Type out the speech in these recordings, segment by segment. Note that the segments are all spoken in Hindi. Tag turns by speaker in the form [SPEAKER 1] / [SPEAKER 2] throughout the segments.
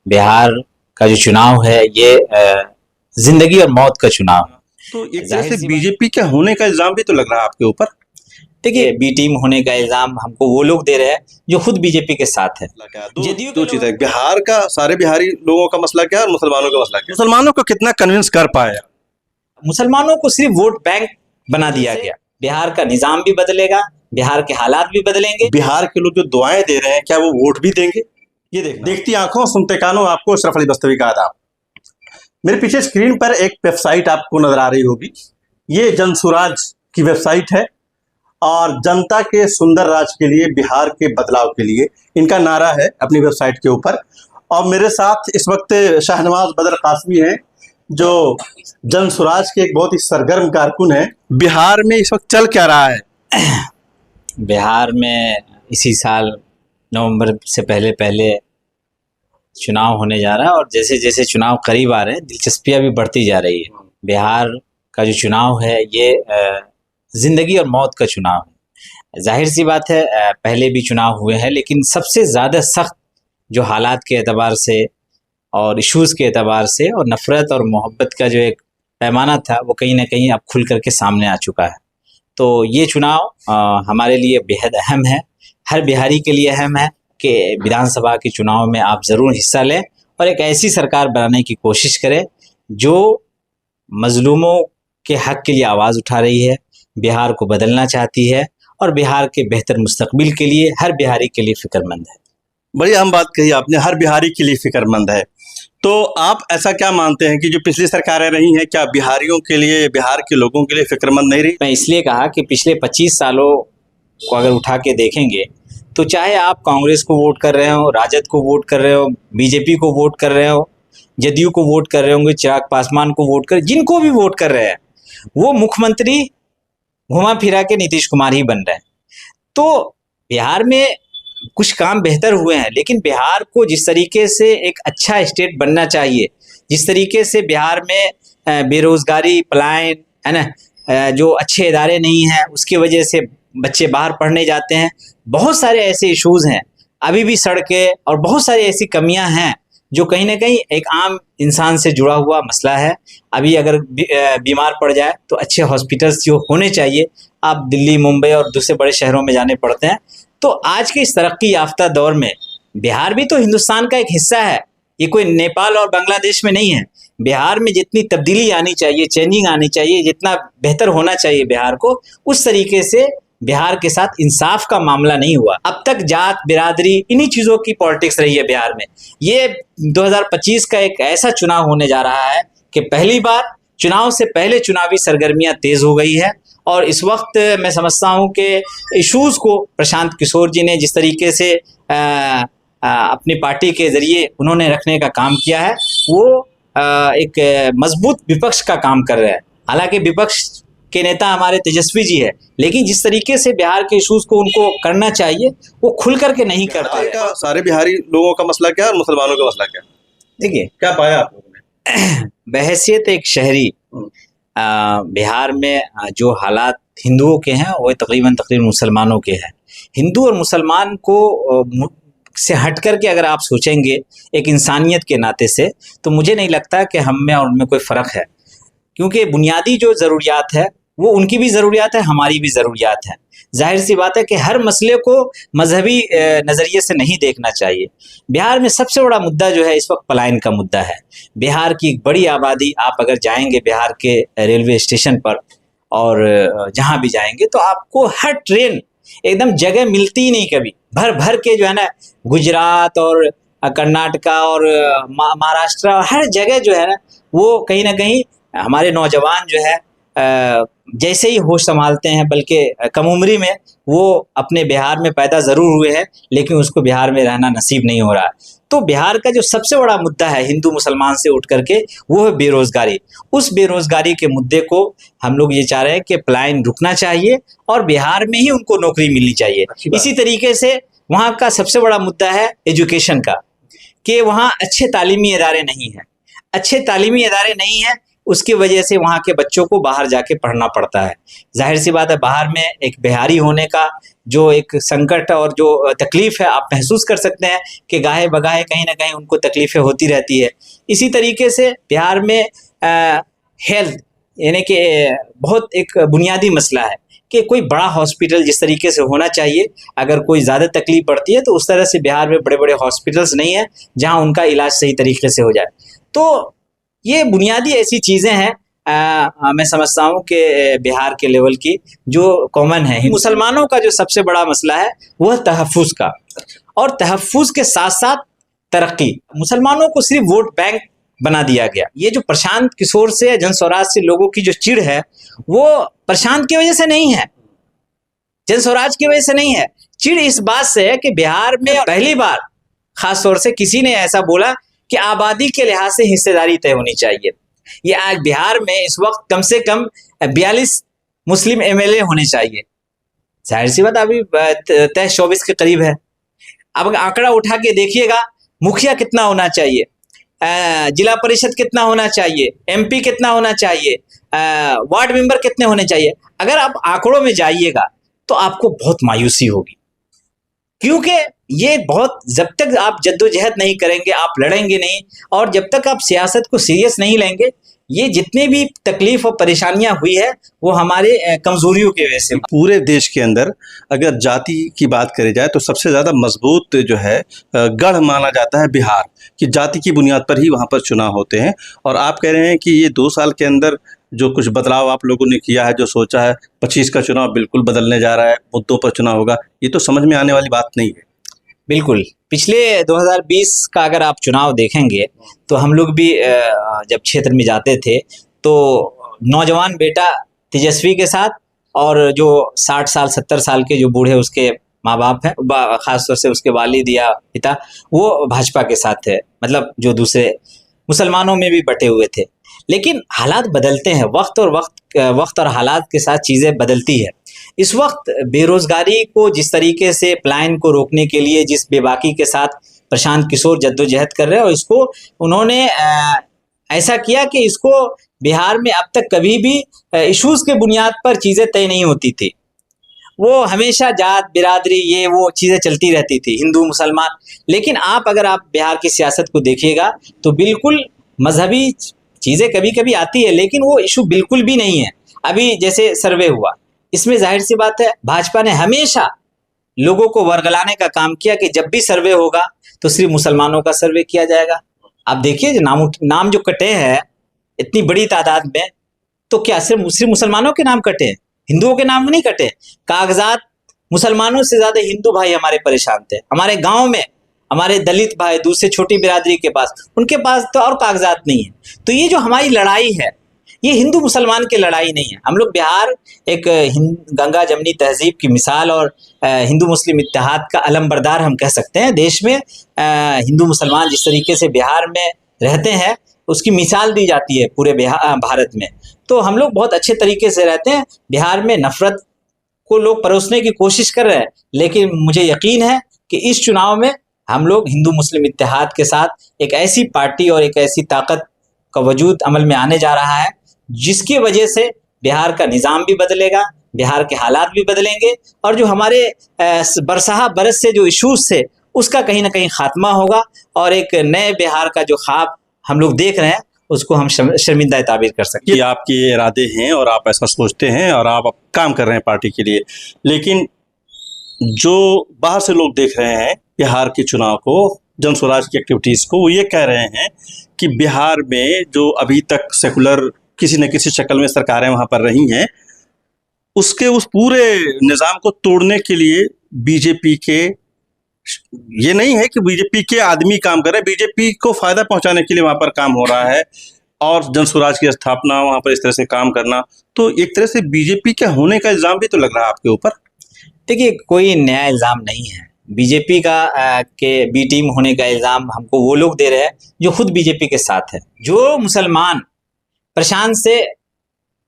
[SPEAKER 1] बिहार का जो चुनाव है ये जिंदगी और मौत का चुनाव है।
[SPEAKER 2] तो एक तरह
[SPEAKER 1] जाहिर
[SPEAKER 2] से
[SPEAKER 1] सी बात
[SPEAKER 2] बीजेपी के होने का इल्जाम भी तो लग रहा है आपके ऊपर।
[SPEAKER 1] देखिए, बी टीम होने का इल्जाम हमको वो लोग दे रहे हैं जो खुद बीजेपी के साथ है।
[SPEAKER 2] दो
[SPEAKER 1] जदयू के
[SPEAKER 2] दो
[SPEAKER 1] लोग
[SPEAKER 2] चीज है, बिहार का सारे बिहारी लोगों का मसला क्या है और मुसलमानों का मसला क्या है? मुसलमानों को कितना कन्विंस कर पाए?
[SPEAKER 1] मुसलमानों को सिर्फ वोट बैंक बना दिया गया। बिहार का निजाम भी बदलेगा, बिहार के हालात भी बदलेंगे।
[SPEAKER 2] बिहार के लोग जो दुआएं दे रहे हैं क्या वो वोट भी देंगे? ये देखती आंखों सुनते कानों, आपको अशरफ अली बस्तवी का आदाब। मेरे पीछे स्क्रीन पर एक वेबसाइट आपको नजर आ रही होगी, ये जनसुराज की वेबसाइट है और जनता के सुंदर राज के लिए, बिहार के बदलाव के लिए इनका नारा है अपनी वेबसाइट के ऊपर। और मेरे साथ इस वक्त शाहनवाज बदर कासमी हैं जो जनसुराज के एक बहुत ही सरगर्म कारकुन हैं। बिहार में इस वक्त चल क्या रहा है?
[SPEAKER 1] बिहार में इसी साल नवंबर से पहले पहले चुनाव होने जा रहा है और जैसे जैसे चुनाव करीब आ रहे हैं दिलचस्पियां भी बढ़ती जा रही है। बिहार का जो चुनाव है ये जिंदगी और मौत का चुनाव है। जाहिर सी बात है, पहले भी चुनाव हुए हैं लेकिन सबसे ज़्यादा सख्त जो हालात के एतबार से और इश्यूज़ के एतबार से और नफ़रत और मोहब्बत का जो एक पैमाना था वो कहीं ना कहीं अब खुल करके सामने आ चुका है। तो ये चुनाव हमारे लिए बेहद अहम है, हर बिहारी के लिए अहम है कि विधानसभा के चुनाव में आप ज़रूर हिस्सा लें और एक ऐसी सरकार बनाने की कोशिश करें जो मजलूमों के हक़ के लिए आवाज़ उठा रही है, बिहार को बदलना चाहती है और बिहार के बेहतर मुस्तकबिल के लिए हर बिहारी के लिए फ़िक्रमंद है।
[SPEAKER 2] बड़ी अहम बात कही आपने, हर बिहारी के लिए फ़िक्रमंद है। तो आप ऐसा क्या मानते हैं कि जो पिछली सरकारें रही हैं क्या बिहारियों के लिए, बिहार के लोगों के लिए फ़िक्रमंद नहीं रही?
[SPEAKER 1] मैं इसलिए कहा कि पिछले 25 सालों को अगर उठा के देखेंगे तो चाहे आप कांग्रेस को वोट कर रहे हो, राजद को वोट कर रहे हो, बीजेपी को वोट कर रहे हो, जदयू को वोट कर रहे होंगे, चिराग पासवान को वोट कर, जिनको भी वोट कर रहे हैं वो मुख्यमंत्री घुमा फिरा के नीतीश कुमार ही बन रहे हैं। तो बिहार में कुछ काम बेहतर हुए हैं लेकिन बिहार को जिस तरीके से एक अच्छा स्टेट बनना चाहिए, जिस तरीके से बिहार में बेरोजगारी, पलायन है ना, जो अच्छे इदारे नहीं हैं उसकी वजह से बच्चे बाहर पढ़ने जाते हैं, बहुत सारे ऐसे इश्यूज़ हैं, अभी भी सड़कें और बहुत सारी ऐसी कमियां हैं जो कहीं ना कहीं एक आम इंसान से जुड़ा हुआ मसला है। अभी अगर बीमार पड़ जाए तो अच्छे हॉस्पिटल्स जो होने चाहिए, आप दिल्ली, मुंबई और दूसरे बड़े शहरों में जाने पड़ते हैं। तो आज के इस तरक्की याफ्ता दौर में बिहार भी तो हिंदुस्तान का एक हिस्सा है, ये कोई नेपाल और बांग्लादेश में नहीं है। बिहार में जितनी तब्दीली आनी चाहिए, चेंजिंग आनी चाहिए, जितना बेहतर होना चाहिए बिहार को, उस तरीके से बिहार के साथ इंसाफ का मामला नहीं हुआ। अब तक जात, बिरादरी, इन्हीं चीज़ों की पॉलिटिक्स रही है बिहार में। ये 2025 का एक ऐसा चुनाव होने जा रहा है कि पहली बार चुनाव से पहले चुनावी सरगर्मियां तेज हो गई है और इस वक्त मैं समझता हूं कि इश्यूज़ को प्रशांत किशोर जी ने जिस तरीके से अपनी पार्टी के ज़रिए उन्होंने रखने का काम किया है वो एक मजबूत विपक्ष का काम कर रहे हैं। हालांकि विपक्ष के नेता हमारे तेजस्वी जी है लेकिन जिस तरीके से बिहार के इश्यूज़ को उनको करना चाहिए वो खुल करके नहीं कर पा रहे।
[SPEAKER 2] सारे बिहारी लोगों का मसला क्या है और मुसलमानों का मसला क्या है?
[SPEAKER 1] देखिए,
[SPEAKER 2] क्या पाया आप लोगों ने?
[SPEAKER 1] बहैसियत एक शहरी बिहार में जो हालात हिंदुओं के हैं वो तकरीबन मुसलमानों के हैं। हिंदू और मुसलमान को से हट करके अगर आप सोचेंगे एक इंसानियत के नाते से, तो मुझे नहीं लगता कि हम में और उनमें कोई फ़र्क है, क्योंकि बुनियादी जो ज़रूरियात है वो उनकी भी ज़रूरियात है, हमारी भी ज़रूरियात है। जाहिर सी बात है कि हर मसले को मजहबी नज़रिए से नहीं देखना चाहिए। बिहार में सबसे बड़ा मुद्दा जो है इस वक्त पलायन का मुद्दा है। बिहार की एक बड़ी आबादी, आप अगर जाएंगे बिहार के रेलवे स्टेशन पर और जहाँ भी जाएंगे तो आपको हर ट्रेन एकदम जगह मिलती ही नहीं, कभी भर भर के जो है ना गुजरात और कर्नाटका और महाराष्ट्र, हर जगह जो है ना वो कहीं ना कहीं हमारे नौजवान जो है जैसे ही होश संभालते हैं, बल्कि कम उम्री में वो अपने बिहार में पैदा ज़रूर हुए हैं लेकिन उसको बिहार में रहना नसीब नहीं हो रहा है। तो बिहार का जो सबसे बड़ा मुद्दा है हिंदू मुसलमान से उठ करके वो है बेरोज़गारी। उस बेरोज़गारी के मुद्दे को हम लोग ये चाह रहे हैं कि पलायन रुकना चाहिए और बिहार में ही उनको नौकरी मिलनी चाहिए। इसी तरीके से वहाँ का सबसे बड़ा मुद्दा है एजुकेशन का, कि वहाँ अच्छे तालीमी इदारे नहीं हैं। अच्छे तालीमी इदारे नहीं हैं उसकी वजह से वहाँ के बच्चों को बाहर जाके पढ़ना पड़ता है। जाहिर सी बात है, बाहर में एक बिहारी होने का जो एक संकट और जो तकलीफ है आप महसूस कर सकते हैं कि गाहे बगाहे कहीं ना कहीं उनको तकलीफें होती रहती है। इसी तरीके से बिहार में हेल्थ यानी कि बहुत एक बुनियादी मसला है कि कोई बड़ा हॉस्पिटल जिस तरीके से होना चाहिए, अगर कोई ज़्यादा तकलीफ पड़ती है तो उस तरह से बिहार में बड़े बड़े हॉस्पिटल्स नहीं है जहां उनका इलाज सही तरीके से हो जाए। तो ये बुनियादी ऐसी चीज़ें हैं मैं समझता हूँ कि बिहार के लेवल की जो कॉमन है। मुसलमानों का जो सबसे बड़ा मसला है वह तहफ़्फ़ुज़ का, और तहफ़्फ़ुज़ के साथ साथ तरक्की। मुसलमानों को सिर्फ वोट बैंक बना दिया गया। ये जो प्रशांत किशोर से, जन स्वराज से लोगों की जो चिढ़ है वो प्रशांत की वजह से नहीं है, जन स्वराज की वजह से नहीं है। चिढ़ इस बात से है कि बिहार में पहली बार खास तौर से किसी ने ऐसा बोला कि आबादी के लिहाज से हिस्सेदारी तय होनी चाहिए। ये आज बिहार में इस वक्त कम से कम 42 मुस्लिम एमएलए होने चाहिए। जाहिर सी बात अभी 23-24 के करीब है। अब आंकड़ा उठा के देखिएगा, मुखिया कितना होना चाहिए, जिला परिषद कितना होना चाहिए, एमपी कितना होना चाहिए, वार्ड मेंबर कितने होने चाहिए। अगर आप आंकड़ों में जाइएगा तो आपको बहुत मायूसी होगी, क्योंकि ये बहुत, जब तक आप जद्दोजहद नहीं करेंगे, आप लड़ेंगे नहीं, और जब तक आप सियासत को सीरियस नहीं लेंगे, ये जितने भी तकलीफ और परेशानियां हुई है वो हमारे कमजोरियों की वजह से।
[SPEAKER 2] पूरे देश के अंदर अगर जाति की बात करी जाए तो सबसे ज़्यादा मजबूत जो है गढ़ माना जाता है बिहार, कि जाति की बुनियाद पर ही वहाँ पर चुनाव होते हैं। और आप कह रहे हैं कि ये 2 साल के अंदर जो कुछ बदलाव आप लोगों ने किया है, जो सोचा है 25 का चुनाव बिल्कुल बदलने जा रहा है, मुद्दों पर चुनाव होगा, ये तो समझ में आने वाली बात नहीं है।
[SPEAKER 1] बिल्कुल, पिछले 2020 का अगर आप चुनाव देखेंगे तो हम लोग भी जब क्षेत्र में जाते थे तो नौजवान बेटा तेजस्वी के साथ, और जो 60 साल 70 साल के जो बूढ़े उसके माँ बाप हैं, खासतौर से उसके वालिद या पिता, वो भाजपा के साथ थे। मतलब जो दूसरे मुसलमानों में भी बटे हुए थे। लेकिन हालात बदलते हैं, वक्त और हालात के साथ चीज़ें बदलती है। इस वक्त बेरोजगारी को जिस तरीके से, पलायन को रोकने के लिए जिस बेबाकी के साथ प्रशांत किशोर जद्दोजहद कर रहे हैं, और इसको उन्होंने ऐसा किया कि इसको बिहार में अब तक कभी भी इश्यूज़ के बुनियाद पर चीज़ें तय नहीं होती थी। वो हमेशा जात बिरादरी ये वो चीज़ें चलती रहती थी, हिंदू मुसलमान। लेकिन अगर आप बिहार की सियासत को देखिएगा तो बिल्कुल मजहबी चीज़ें कभी कभी आती है, लेकिन वो इशू बिल्कुल भी नहीं है। अभी जैसे सर्वे हुआ, इसमें जाहिर सी बात है भाजपा ने हमेशा लोगों को वर्गलाने का काम किया कि जब भी सर्वे होगा तो सिर्फ मुसलमानों का सर्वे किया जाएगा। आप देखिए नाम जो कटे हैं इतनी बड़ी तादाद में, तो क्या सिर्फ मुसलमानों के नाम कटे हैं, हिंदुओं के नाम नहीं कटे? कागजात मुसलमानों से ज्यादा हिंदू भाई हमारे परेशान थे। हमारे गांव में हमारे दलित भाई दूसरे छोटी बिरादरी के पास, उनके पास तो और कागजात नहीं है। तो ये जो हमारी लड़ाई है ये हिंदू मुसलमान की लड़ाई नहीं है। हम लोग बिहार एक गंगा जमनी तहजीब की मिसाल और हिंदू मुस्लिम इत्तेहाद का अलमबरदार हम कह सकते हैं। देश में हिंदू मुसलमान जिस तरीके से बिहार में रहते हैं उसकी मिसाल दी जाती है पूरे भारत में। तो हम लोग बहुत अच्छे तरीके से रहते हैं। बिहार में नफरत को लोग परोसने की कोशिश कर रहे हैं, लेकिन मुझे यकीन है कि इस चुनाव में हम लोग हिंदू मुस्लिम इत्तेहाद के साथ एक ऐसी पार्टी और एक ऐसी ताकत का वजूद अमल में आने जा रहा है जिसकी वजह से बिहार का निज़ाम भी बदलेगा, बिहार के हालात भी बदलेंगे, और जो हमारे बरसहा बरस से जो इश्यूज थे उसका कहीं ना कहीं खात्मा होगा, और एक नए बिहार का जो ख्वाब हम लोग देख रहे हैं उसको हम शर्मिंदा ताबीर कर सकते हैं।
[SPEAKER 2] ये आपके इरादे हैं और आप ऐसा सोचते हैं और आप काम कर रहे हैं पार्टी के लिए, लेकिन जो बाहर से लोग देख रहे हैं बिहार के चुनाव को, जन स्वराज की एक्टिविटीज़ को, वो ये कह रहे हैं कि बिहार में जो अभी तक सेकुलर किसी न किसी शक्ल में सरकारें वहाँ पर रही हैं, उसके उस पूरे निज़ाम को तोड़ने के लिए बीजेपी के, ये नहीं है कि बीजेपी के आदमी काम कर रहे हैं, बीजेपी को फ़ायदा पहुँचाने के लिए वहाँ पर काम हो रहा है, और जन स्वराज की स्थापना वहाँ पर इस तरह से काम करना, तो एक तरह से बीजेपी के होने का इल्ज़ाम भी तो लग रहा है आपके ऊपर।
[SPEAKER 1] देखिए, कोई नया इल्ज़ाम नहीं है। बीजेपी का के बी टीम होने का इल्ज़ाम हमको वो लोग दे रहे हैं जो खुद बीजेपी के साथ है। जो मुसलमान प्रशांत से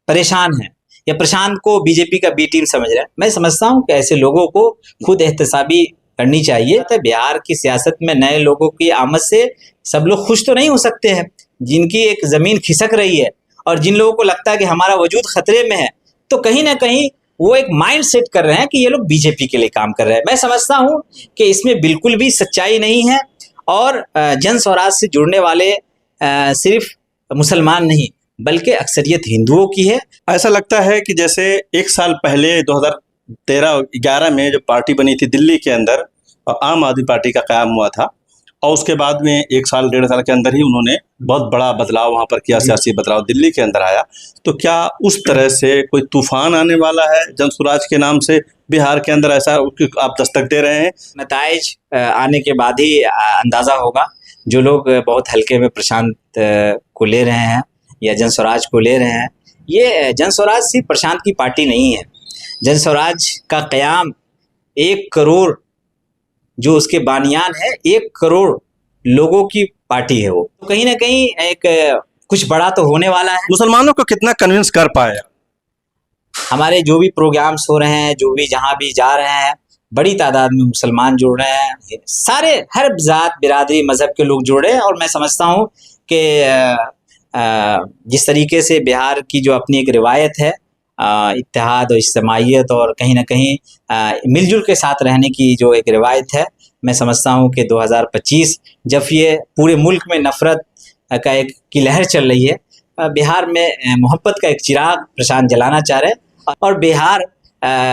[SPEAKER 1] परेशान हैं या प्रशांत को बीजेपी का बी टीम समझ रहे हैं, मैं समझता हूं कि ऐसे लोगों को खुद एहतसाबी करनी चाहिए। तो बिहार की सियासत में नए लोगों की आमद से सब लोग खुश तो नहीं हो सकते हैं। जिनकी एक ज़मीन खिसक रही है और जिन लोगों को लगता है कि हमारा वजूद खतरे में है, तो कहीं ना कहीं वो एक माइंड सेट कर रहे हैं कि ये लोग बीजेपी के लिए काम कर रहे हैं। मैं समझता हूं कि इसमें बिल्कुल भी सच्चाई नहीं है और जन स्वराज से जुड़ने वाले सिर्फ मुसलमान नहीं बल्कि अक्सरियत हिंदुओं की है।
[SPEAKER 2] ऐसा लगता है कि जैसे एक साल पहले 2013-11 में जो पार्टी बनी थी दिल्ली के अंदर, आम आदमी पार्टी का क़याम हुआ था, और उसके बाद में एक साल 1.5 साल के अंदर ही उन्होंने बहुत बड़ा बदलाव वहाँ पर किया, सियासी बदलाव दिल्ली के अंदर आया। तो क्या उस तरह से कोई तूफान आने वाला है जनसुराज के नाम से बिहार के अंदर, ऐसा आप दस्तक दे रहे हैं?
[SPEAKER 1] नताइज आने के बाद ही अंदाज़ा होगा। जो लोग बहुत हल्के में प्रशांत को ले रहे हैं या जनस्वराज को ले रहे हैं, ये जनस्वराज सिर्फ प्रशांत की पार्टी नहीं है। जनस्वराज का क़याम 1 करोड़ जो उसके बानियान है, 1 करोड़ लोगों की पार्टी है। वो तो कहीं ना कहीं एक कुछ बड़ा तो होने वाला है।
[SPEAKER 2] मुसलमानों को कितना कन्विंस कर पाया?
[SPEAKER 1] हमारे जो भी प्रोग्राम्स हो रहे हैं, जो भी जहाँ भी जा रहे हैं, बड़ी तादाद में मुसलमान जुड़ रहे हैं। सारे हर जात बिरादरी मज़हब के लोग जुड़ रहे हैं। और मैं समझता हूँ कि जिस तरीके से बिहार की जो अपनी एक रिवायत है, इत्तेहाद और इज्तिमाइयत और कहीं ना कहीं मिलजुल के साथ रहने की जो एक रिवायत है, मैं समझता हूँ कि 2025 जब ये पूरे मुल्क में नफ़रत का एक की लहर चल रही है, बिहार में मोहब्बत का एक चिराग प्रशांत जलाना चाह रहे हैं और बिहार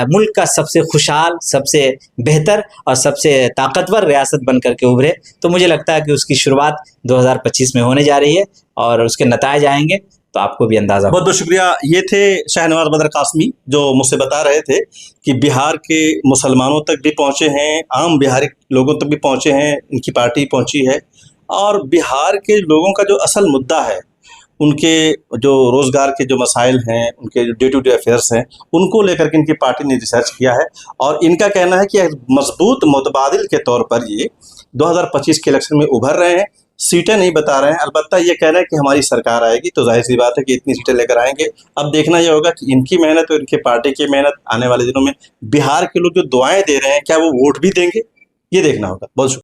[SPEAKER 1] मुल्क का सबसे खुशहाल, सबसे बेहतर और सबसे ताकतवर रियासत बन करके उभरे। तो मुझे लगता है कि उसकी शुरुआत 2025 में होने जा रही है और उसके नताइज आएंगे तो आपको भी अंदाज़ा।
[SPEAKER 2] बहुत बहुत शुक्रिया। ये थे शाहनवाज बदर कासमी जो मुझसे बता रहे थे कि बिहार के मुसलमानों तक भी पहुँचे हैं, आम बिहारी लोगों तक भी पहुँचे हैं, इनकी पार्टी पहुँची है। और बिहार के लोगों का जो असल मुद्दा है, उनके जो रोज़गार के जो मसाइल हैं, उनके जो डे टू डे अफेयर्स हैं, उनको लेकर के इनकी पार्टी ने रिसर्च किया है। और इनका कहना है कि एक मजबूत मुतबादिल के तौर पर ये 2025 के इलेक्शन में उभर रहे हैं। सीटें नहीं बता रहे हैं, अलबत्ता ये कह रहे हैं कि हमारी सरकार आएगी, तो जाहिर सी बात है कि इतनी सीटें लेकर आएंगे। अब देखना यह होगा कि इनकी मेहनत और इनके पार्टी की मेहनत आने वाले दिनों में बिहार के लोग जो दुआएं दे रहे हैं, क्या वो वोट भी देंगे, ये देखना होगा। बहुत शुक्रिया।